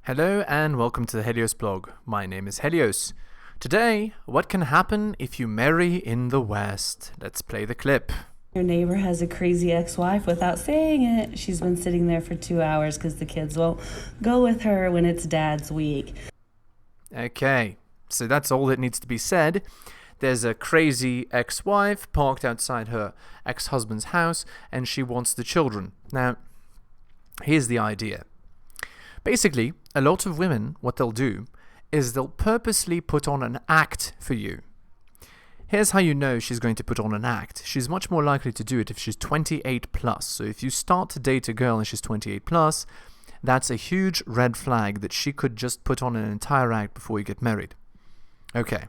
Hello and welcome to the heliosblog. My name is Helios. Today, what can happen if you marry in the West? Let's play the clip. Your neighbor has a crazy ex-wife without saying it. She's been sitting there for 2 hours because the kids won't go with her when it's dad's week. Okay, so that's all that needs to be said. There's a crazy ex-wife parked outside her ex-husband's house and she wants the children. Now, here's the idea. Basically, a lot of women, what they'll do is they'll purposely put on an act for you. Here's how you know she's going to put on an act. She's much more likely to do it if she's 28 plus. So if you start to date a girl and she's 28 plus, that's a huge red flag that she could just put on an entire act before you get married. Okay.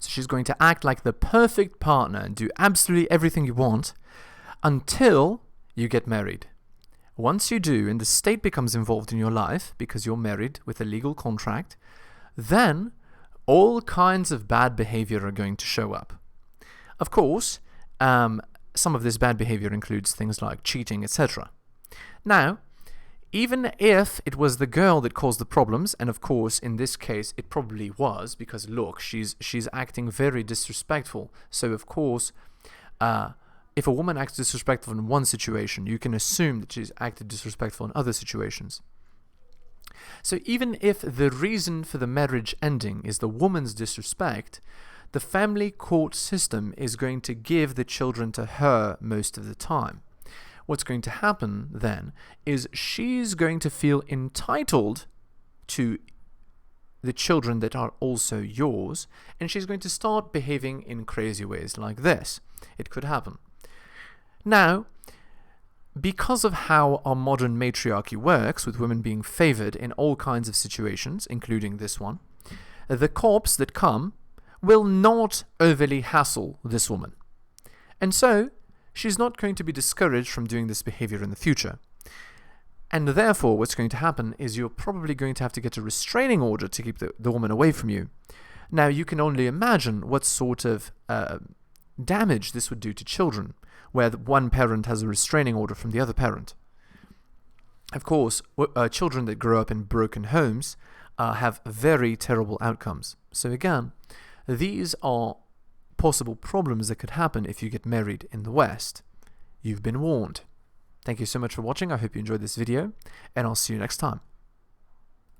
So she's going to act like the perfect partner and do absolutely everything you want until you get married. Once you do, and the state becomes involved in your life because you're married with a legal contract, then all kinds of bad behavior are going to show up. Of course, some of this bad behavior includes things like cheating, etc. Now, even if it was the girl that caused the problems, and of course in this case it probably was, because look, she's acting very disrespectful. So of course, if a woman acts disrespectful in one situation, you can assume that she's acted disrespectful in other situations. So even if the reason for the marriage ending is the woman's disrespect, the family court system is going to give the children to her most of the time. What's going to happen then is she's going to feel entitled to the children that are also yours, and she's going to start behaving in crazy ways like this. It could happen. Now, because of how our modern matriarchy works, with women being favored in all kinds of situations, including this one, the cops that come will not overly hassle this woman. And so, she's not going to be discouraged from doing this behavior in the future. And therefore, what's going to happen is you're probably going to have to get a restraining order to keep the woman away from you. Now, you can only imagine what sort of damage this would do to children, where one parent has a restraining order from the other parent. Of course, children that grow up in broken homes have very terrible outcomes. So again, these are possible problems that could happen if you get married in the West. You've been warned. Thank you so much for watching. I hope you enjoyed this video, and I'll see you next time.